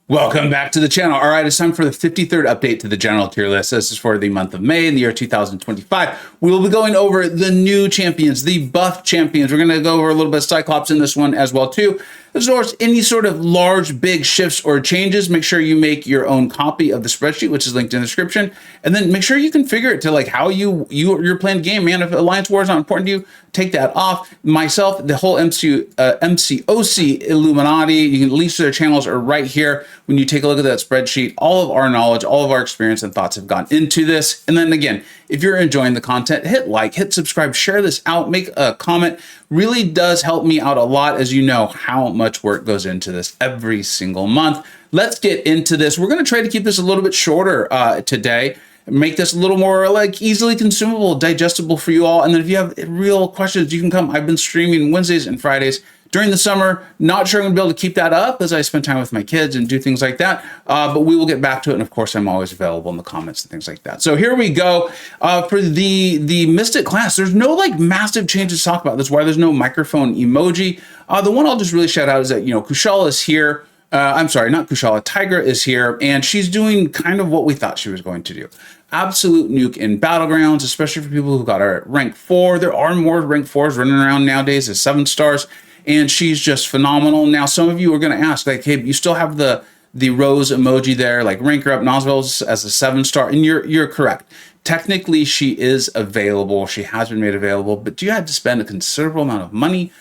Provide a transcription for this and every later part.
Welcome back to the channel. All right, it's time for the 53rd update to the general tier list. This is for the month of May in the year 2025. We will be going over the new champions, the buff champions. We're going to go over a little bit of Cyclops in this one as well too. As far as any sort of large, big shifts or changes, make sure you make your own copy of the spreadsheet, which is linked in the description, and then make sure you configure it to like how you're playing the game. Man, if Alliance War is not important to you, take that off. Myself, the whole MCoC Illuminati, you can links to their channels are right here. When you take a look at that spreadsheet, all of our knowledge, all of our experience and thoughts have gone into this. And then again, if you're enjoying the content, hit like, hit subscribe, share this out, make a comment. Really does help me out a lot, as you know how much work goes into this every single month. Let's get into this. We're going to try to keep this a little bit shorter today. Make this a little more like easily consumable, digestible for you all. And then if you have real questions, you can come. I've been streaming Wednesdays and Fridays during the summer. Not sure I'm gonna be able to keep that up as I spend time with my kids and do things like that. But we will get back to it. And of course, I'm always available in the comments and things like that. So here we go. For the Mystic class, there's no like massive changes to talk about. That's why there's no microphone emoji. The one I'll just really shout out is that, you know, Kushala is here. I'm sorry, not Kushala, Tigra is here, and she's doing kind of what we thought she was going to do. Absolute nuke in Battlegrounds, especially for people who got her at rank 4. There are more rank 4s running around nowadays as 7 stars, and she's just phenomenal. Now, some of you are going to ask, like, hey, you still have the rose emoji there, like rank her up Noswell's as a 7-star, and you're correct. Technically, she is available. She has been made available, but you had to spend a considerable amount of money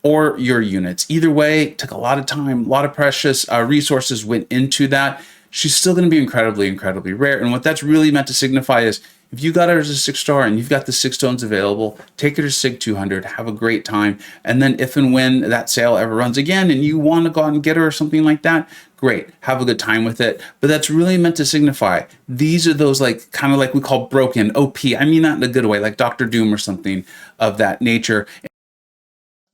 or your units. Either way, it took a lot of time, a lot of precious resources went into that. She's still going to be incredibly, incredibly rare. And what that's really meant to signify is if you got her as a 6-star and you've got the 6 stones available, take her to Sig 200, have a great time. And then if and when that sale ever runs again and you want to go out and get her or something like that, great, have a good time with it. But that's really meant to signify these are those like kind of like we call broken OP. I mean that in a good way, like Dr. Doom or something of that nature.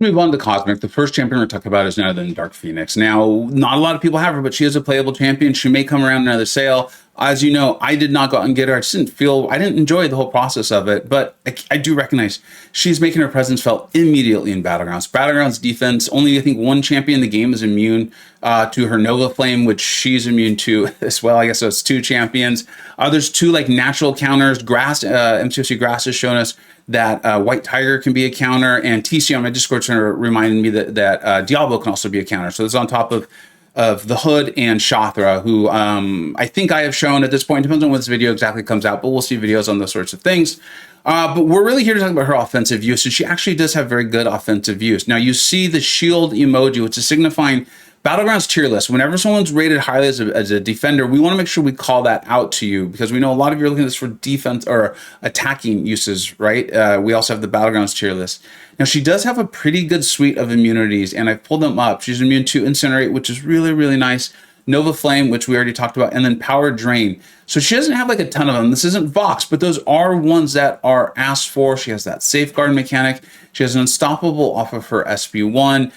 Move on to Cosmic. The first champion we're talking about is none other than Dark Phoenix. Now, not a lot of people have her, but she is a playable champion. She may come around another sale. As you know, I did not go out and get her. I didn't enjoy the whole process of it, but I do recognize she's making her presence felt immediately in Battlegrounds. Battlegrounds defense, only I think one champion in the game is immune to her Nova Flame, which she's immune to as well. I guess so it's 2 champions. There's 2 like natural counters. Grass, MCoC Grass has shown us that White Tiger can be a counter, and TC on my Discord server reminded me that Diablo can also be a counter. So it's on top of the Hood and Shathra, who I think I have shown at this point. Depends on when this video exactly comes out, but we'll see videos on those sorts of things. But we're really here to talk about her offensive use, and she actually does have very good offensive use. Now, you see the shield emoji, which is signifying Battlegrounds tier list. Whenever someone's rated highly as a defender, we want to make sure we call that out to you because we know a lot of you are looking at this for defense or attacking uses, right? We also have the Battlegrounds tier list. Now, she does have a pretty good suite of immunities, and I've pulled them up. She's immune to Incinerate, which is really, really nice. Nova Flame, which we already talked about, and then Power Drain. So she doesn't have like a ton of them. This isn't Vox, but those are ones that are asked for. She has that Safeguard mechanic. She has an Unstoppable off of her SB1,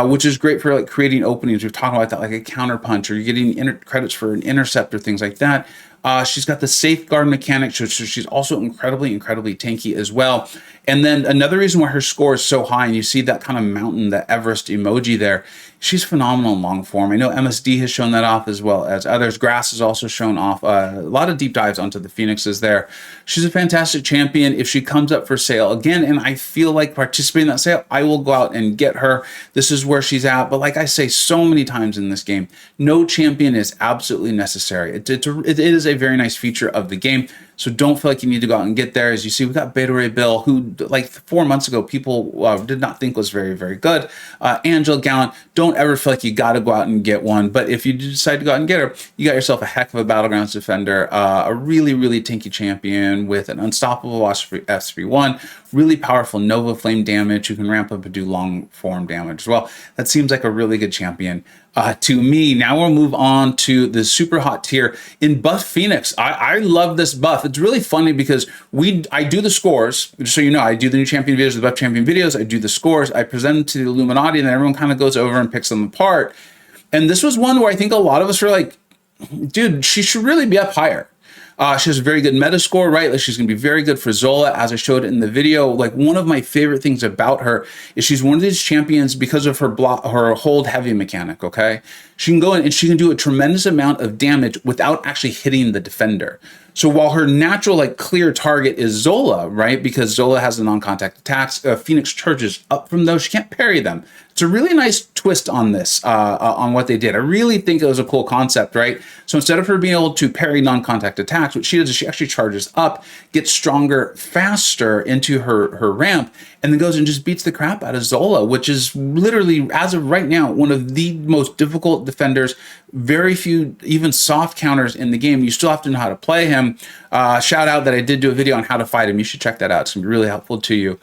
which is great for like creating openings. We've talked about that, like a counter punch, or you're getting credits for an intercept or things like that. She's got the Safeguard mechanic, so she's also incredibly, incredibly tanky as well. And then another reason why her score is so high, and you see that kind of mountain, the Everest emoji there, she's phenomenal in long form. I know MSD has shown that off as well as others. Grass has also shown off a lot of deep dives onto the Phoenixes there. She's a fantastic champion. If she comes up for sale again, and I feel like participating in that sale, I will go out and get her. This is where she's at. But like I say so many times in this game, no champion is absolutely necessary. It is a very nice feature of the game. So don't feel like you need to go out and get there. As you see, we got Beta Ray Bill, who like 4 months ago, people did not think was very, very good. Angela Gallant, don't ever feel like you got to go out and get one. But if you decide to go out and get her, you got yourself a heck of a Battlegrounds defender, a really, really tanky champion with an unstoppable SB1, really powerful Nova Flame damage who can ramp up and do long form damage as well. That seems like a really good champion to me. Now we'll move on to the super hot tier in Buff Phoenix. I love this buff. It's really funny because I do the scores, just so you know. I do the new champion videos, the buff champion videos. I do the scores. I present them to the Illuminati, and then everyone kind of goes over and picks them apart. And this was one where I think a lot of us were like, dude, she should really be up higher. She has a very good meta score, right? Like she's going to be very good for Zola, as I showed in the video. Like one of my favorite things about her is she's one of these champions because of her hold heavy mechanic, okay? she can go in and she can do a tremendous amount of damage without actually hitting the defender. So while her natural, like, clear target is Zola, right? Because Zola has the non-contact attacks, Phoenix charges up from those. She can't parry them. It's a really nice twist on this, on what they did. I really think it was a cool concept, right? So instead of her being able to parry non-contact attacks, what she does is she actually charges up, gets stronger faster into her ramp, and then goes and just beats the crap out of Zola, which is literally, as of right now, one of the most difficult defenders. Very few even soft counters in the game. You still have to know how to play him. Shout out that I did do a video on how to fight him. You should check that out. It's going to be really helpful to you.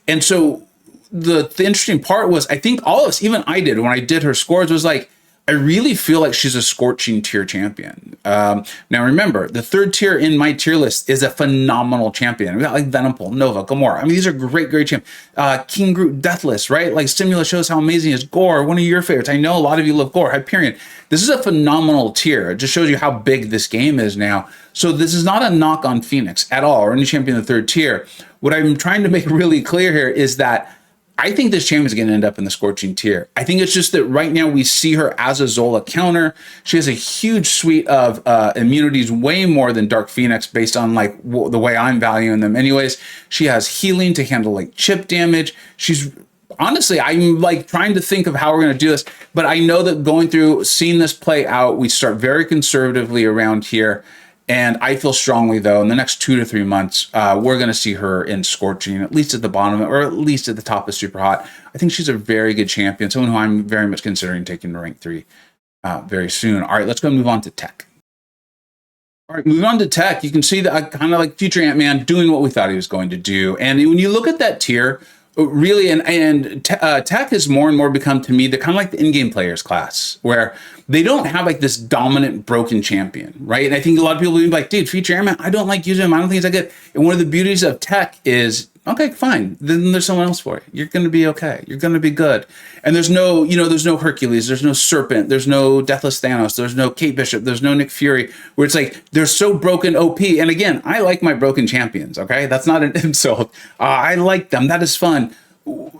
And so the interesting part was, I think all of us, even I did, when I did her scores, was like, I really feel like she's a scorching tier champion. Now remember, the third tier in my tier list is a phenomenal champion. We got like Venompool, Nova, Gamora. I mean, these are great champions. King Groot, Deathless, right? Like Stimulus shows how amazing is Gore, one of your favorites. I know a lot of you love Gore, Hyperion. This is a phenomenal tier. It just shows you how big this game is now. So this is not a knock on Phoenix at all, or any champion in the third tier. What I'm trying to make really clear here is that I think this champion is going to end up in the scorching tier. I think it's just that right now we see her as a Zola counter. She has a huge suite of immunities, way more than Dark Phoenix, based on like the way I'm valuing them. Anyways, she has healing to handle like chip damage. She's honestly, I'm like trying to think of how we're going to do this, but I know that going through, seeing this play out, we start very conservatively around here. And I feel strongly, though, in the next 2 to 3 months, we're going to see her in scorching, at least at the bottom, or at least at the top of super hot. I think she's a very good champion, someone who I'm very much considering taking to rank 3 very soon. All right, let's go move on to tech. All right, moving on to tech, you can see that kind of like future Ant-Man doing what we thought he was going to do. And when you look at that tier, really, tech has more and more become, to me, the kind of like the in-game players class, where they don't have like this dominant broken champion, right? And I think a lot of people will be like, dude, Future Airman, I don't like using him. I don't think he's that good. And one of the beauties of tech is, okay, fine. Then there's someone else for it. You're going to be okay. You're going to be good. And there's no, there's no Hercules. There's no Serpent. There's no Deathless Thanos. There's no Kate Bishop. There's no Nick Fury, where it's like, they're so broken OP. And again, I like my broken champions, okay? That's not an insult. I like them. That is fun.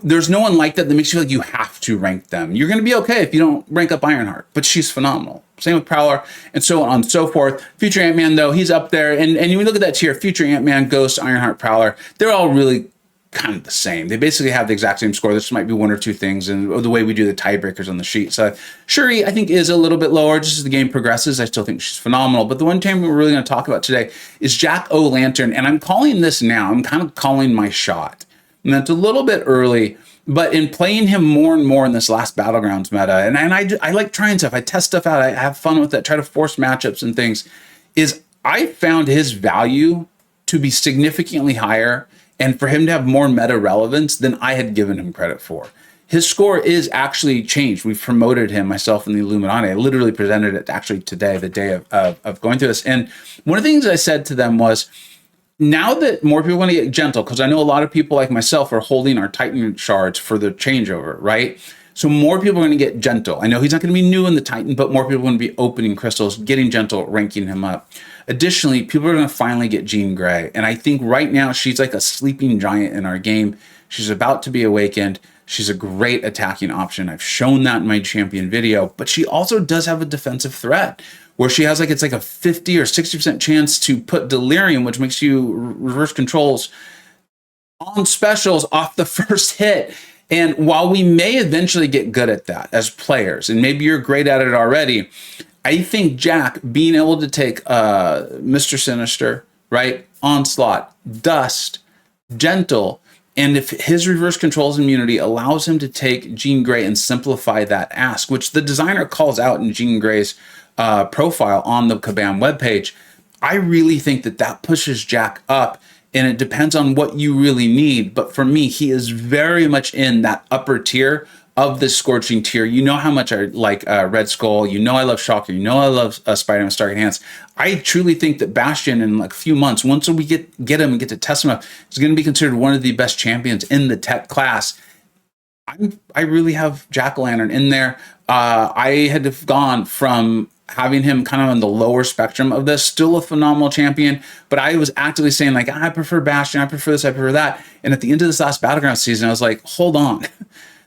There's no one like that makes you feel like you have to rank them. You're going to be okay if you don't rank up Ironheart, but she's phenomenal. Same with Prowler, and so on and so forth. Future Ant-Man, though, he's up there. And when you look at that tier, Future Ant-Man, Ghost, Ironheart, Prowler, they're all really kind of the same. They basically have the exact same score. This might be one or two things, and the way we do the tiebreakers on the sheet. So Shuri, I think, is a little bit lower just as the game progresses. I still think she's phenomenal. But the one champion we're really going to talk about today is Jack O'Lantern, and I'm calling this now. I'm kind of calling my shot. And that's a little bit early, but in playing him more and more in this last Battlegrounds meta, and I like trying stuff. I test stuff out. I have fun with it, try to force matchups and things, is I found his value to be significantly higher and for him to have more meta relevance than I had given him credit for. His score is actually changed. We've promoted him, myself and the Illuminati. I literally presented it actually today, the day of going through this. And one of the things I said to them was, now that more people want to get gentle, because I know a lot of people like myself are holding our Titan shards for the changeover, right? So more people are going to get gentle. I know he's not going to be new in the Titan, but more people are going to be opening crystals, getting gentle, ranking him up. Additionally, people are going to finally get Jean Grey. And I think right now she's like a sleeping giant in our game. She's about to be awakened. She's a great attacking option. I've shown that in my champion video, but she also does have a defensive threat, where she has it's like a 50 or 60% chance to put Delirium, which makes you reverse controls on specials off the first hit. And while we may eventually get good at that as players, and maybe you're great at it already, I think Jack being able to take Mr. Sinister, right, Onslaught, Dust, Gentle, and if his reverse controls immunity allows him to take Jean Grey and simplify that ask, which the designer calls out in Jean Grey's profile on the Kabam webpage, I really think that pushes Jack up, and it depends on what you really need. But for me, he is very much in that upper tier of this scorching tier. You know how much I like Red Skull. You know I love Shocker. You know I love Spider-Man Stark Enhanced. I truly think that Bastion in like a few months, once we get him and get to test him up, is going to be considered one of the best champions in the tech class. I really have Jack-O-Lantern in there. I had gone from having him kind of on the lower spectrum of this, still a phenomenal champion, but I was actively saying like, I prefer Bastion, I prefer this, I prefer that. And at the end of this last Battleground season, I was like, hold on,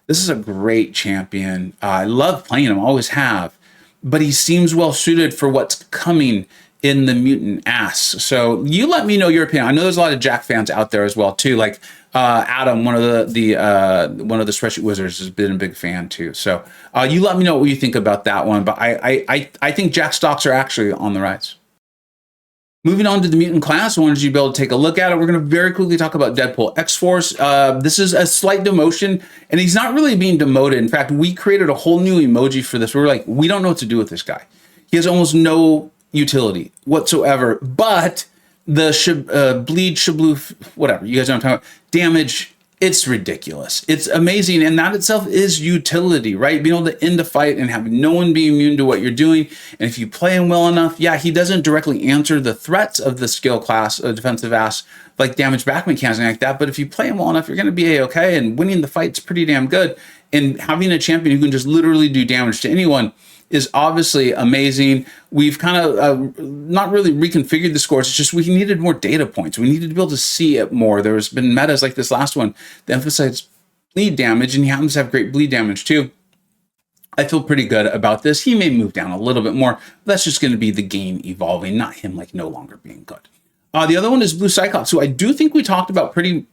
this is a great champion. I love playing him, always have. but he seems well suited for what's coming in the Mutant ass. So you let me know your opinion. I know there's a lot of Jack fans out there as well too. Like Adam, one of the Spreadsheet Wizards, has been a big fan too. So you let me know what you think about that one. But I think Jack stocks are actually on the rise. Moving on to the Mutant class, I wanted you to be able to take a look at it. We're going to very quickly talk about Deadpool X-Force. This is a slight demotion, and he's not really being demoted. In fact, we created a whole new emoji for this. We were like, we don't know what to do with this guy. He has almost no utility whatsoever, but the bleed, shabloof, whatever, you guys know what I'm talking about, damage, it's ridiculous. It's amazing, and that itself is utility, right? Being able to end a fight and have no one be immune to what you're doing, and if you play him well enough, yeah, he doesn't directly answer the threats of the skill class, defensive ass, like damage back mechanics and like that, but if you play him well enough, you're going to be A-okay, and winning the fight's pretty damn good, and having a champion who can just literally do damage to anyone is obviously amazing. We've kind of not really reconfigured the scores. It's just we needed more data points. We needed to be able to see it more. There's been metas like this last one that emphasize bleed damage, and he happens to have great bleed damage too. I feel pretty good about this. He may move down a little bit more, but that's just going to be the game evolving, not him like no longer being good. The other one is Blue Cyclops, who I do think we talked about pretty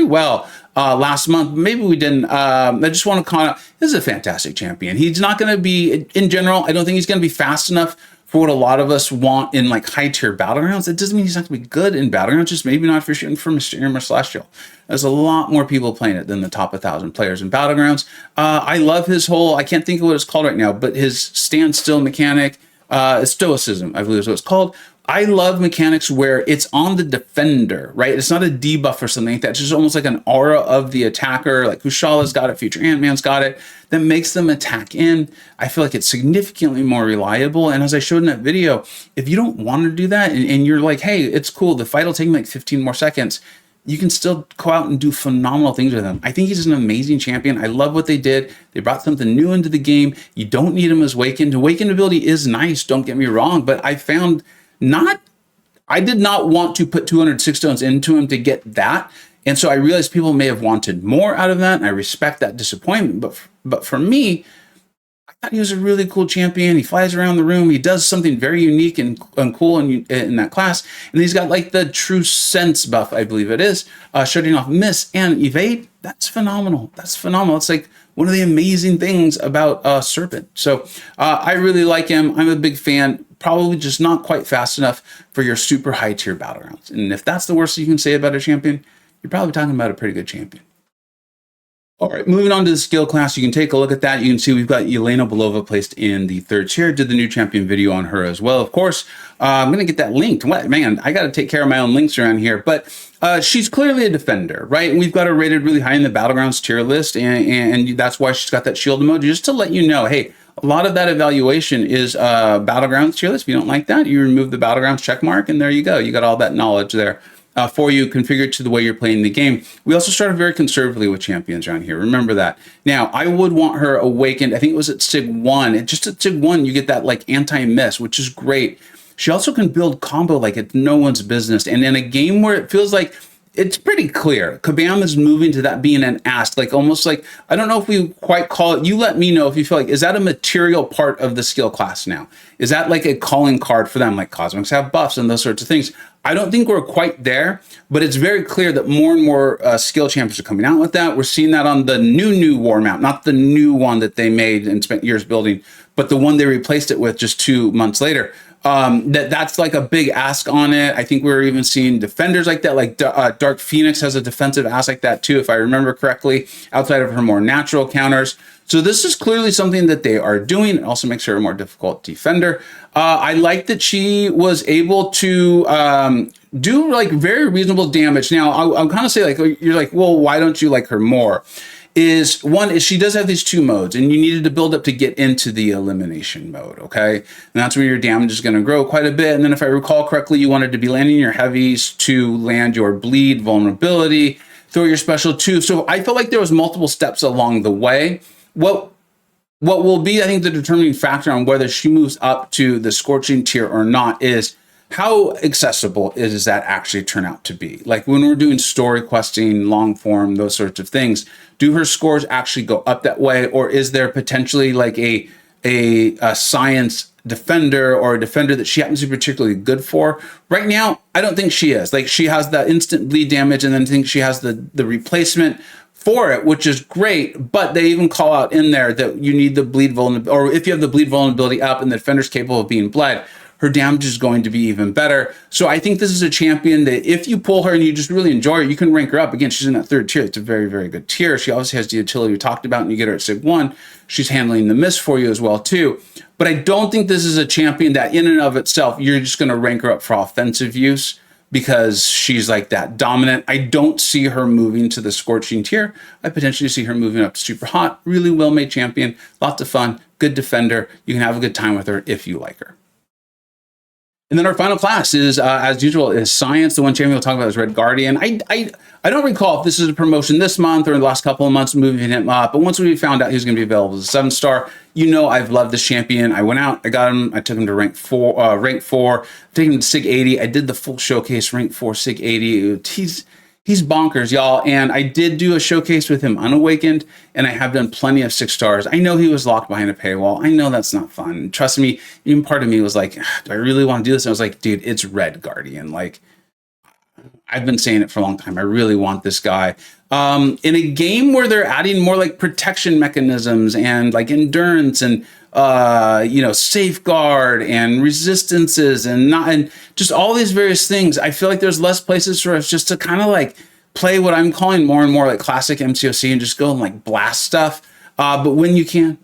well last month. Maybe we didn't. I just want to call out, this is a fantastic champion. He's not going to be, in general, I don't think he's going to be fast enough for what a lot of us want in like high tier battlegrounds. It doesn't mean he's not going to be good in battlegrounds, just maybe not if you're shooting for Mysterium or Celestial. There's a lot more people playing it than the top 1,000 players in battlegrounds. I love his whole, I can't think of what it's called right now, but his standstill mechanic, stoicism, I believe is what it's called. I love mechanics where it's on the defender, right? It's not a debuff or something like that. It's just almost like an aura of the attacker, like Kushala has got it, Future Ant-Man's got it, that makes them attack in. I feel like it's significantly more reliable. And as I showed in that video, if you don't want to do that and you're like, hey, it's cool, the fight will take me like 15 more seconds, you can still go out and do phenomenal things with him. I think he's an amazing champion. I love what they did. They brought something new into the game. You don't need him as Wakened. The Wakened ability is nice, don't get me wrong, but I found I did not want to put 206 stones into him to get that. And so I realized people may have wanted more out of that. And I respect that disappointment. But for me, I thought he was a really cool champion. He flies around the room. He does something very unique and cool in that class. And he's got like the true sense buff, I believe it is, shutting off miss and evade. That's phenomenal. That's phenomenal. It's like one of the amazing things about Serpent. So I really like him. I'm a big fan. Probably just not quite fast enough for your super high tier battlegrounds. And if that's the worst you can say about a champion, you're probably talking about a pretty good champion. All right, moving on to the skill class, you can take a look at that. You can see we've got Yelena Belova placed in the 3rd tier. Did the new champion video on her as well. Of course, I'm going to get that linked. What, man, I got to take care of my own links around here. But she's clearly a defender, right? And we've got her rated really high in the battlegrounds tier list. And that's why she's got that shield emoji. Just to let you know, hey, a lot of that evaluation is battlegrounds tier list. If you don't like that, you remove the battlegrounds check mark, and there you go. You got all that knowledge there for you configured to the way you're playing the game. We also started very conservatively with champions around here. Remember that. Now, I would want her Awakened. I think it was at Sig 1. And just at Sig 1, you get that like anti-miss, which is great. She also can build combo like it's no one's business. And in a game where it feels like it's pretty clear, Kabam is moving to that being an ask, like almost like, I don't know if we quite call it, you let me know if you feel like, is that a material part of the skill class now? Is that like a calling card for them, like Cosmics have buffs and those sorts of things? I don't think we're quite there, but it's very clear that more and more skill champions are coming out with that. We're seeing that on the new war map, not the new one that they made and spent years building, but the one they replaced it with just 2 months later. That's like a big ask on it. I think we're even seeing defenders like that, like Dark Phoenix has a defensive ask like that too, if I remember correctly, outside of her more natural counters. So this is clearly something that they are doing. It also makes her a more difficult defender. I like that she was able to do like very reasonable damage. Now, I'll kind of say like, you're like, well, why don't you like her more? One is she does have these 2 modes, and you needed to build up to get into the elimination mode, okay? And that's where your damage is going to grow quite a bit. And then if I recall correctly, you wanted to be landing your heavies to land your bleed vulnerability, throw your special 2. So I felt like there was multiple steps along the way. What will be, I think, the determining factor on whether she moves up to the Scorching tier or not is how accessible does that actually turn out to be? Like when we're doing story questing, long form, those sorts of things, do her scores actually go up that way? Or is there potentially like a a science defender or a defender that she happens to be particularly good for. Right now, I don't think she is. Like, she has that instant bleed damage, and then I think she has the replacement for it, which is great, but they even call out in there that you need the bleed vulnerability, or if you have the bleed vulnerability up and the defender's capable of being bled, her damage is going to be even better. So I think this is a champion that if you pull her and you just really enjoy her, you can rank her up. Again, she's in that 3rd tier. It's a very, very good tier. She obviously has the utility we talked about, and you get her at Sig 1. She's handling the miss for you as well, too. But I don't think this is a champion that in and of itself, you're just going to rank her up for offensive use because she's like that dominant. I don't see her moving to the scorching tier. I potentially see her moving up to super hot. Really well-made champion. Lots of fun. Good defender. You can have a good time with her if you like her. And then our final class is, as usual, is Science. The one champion we'll talk about is Red Guardian. I don't recall if this is a promotion this month or the last couple of months moving him up, but once we found out he was going to be available as a 7-star, you know I've loved this champion. I went out, I got him, I took him to rank 4, taking him to Sig 80. I did the full showcase, rank 4, Sig 80. He's bonkers, y'all. And I did do a showcase with him unawakened, and I have done plenty of 6 stars. I know he was locked behind a paywall. I know that's not fun. Trust me, even part of me was like, do I really want to do this? And I was like, dude, it's Red Guardian. Like, I've been saying it for a long time. I really want this guy. In a game where they're adding more like protection mechanisms and like endurance and safeguard and resistances and just all these various things, I feel like there's less places for us just to kind of like play what I'm calling more and more like classic MCoC and just go and like blast stuff. But when you can,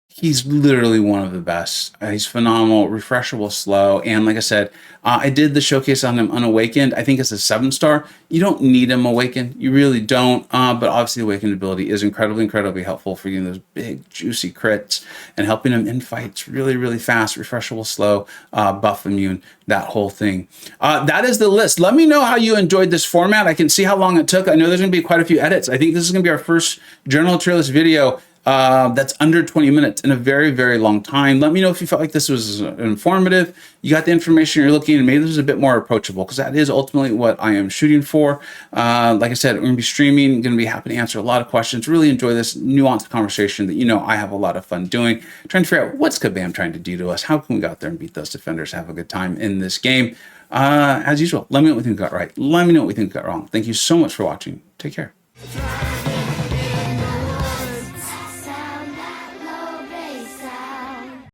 he's literally one of the best. He's phenomenal, refreshable, slow. And like I said, I did the showcase on him unawakened. I think it's a 7-star. You don't need him awakened. You really don't. But obviously the awakened ability is incredibly, incredibly helpful for getting those big, juicy crits and helping him in fights really, really fast, refreshable, slow, buff immune, that whole thing. That is the list. Let me know how you enjoyed this format. I can see how long it took. I know there's going to be quite a few edits. I think this is going to be our first general tier list video that's under 20 minutes in a very, very long time. Let me know if you felt like this was informative. You got the information you're looking, and maybe this is a bit more approachable, because that is ultimately what I am shooting for. Like I said, we're going to be streaming, going to be happy to answer a lot of questions. Really enjoy this nuanced conversation that I have a lot of fun doing, trying to figure out what's Kabam trying to do to us. How can we go out there and beat those defenders, have a good time in this game? As usual, let me know what we think we got right. Let me know what we think we got wrong. Thank you so much for watching. Take care.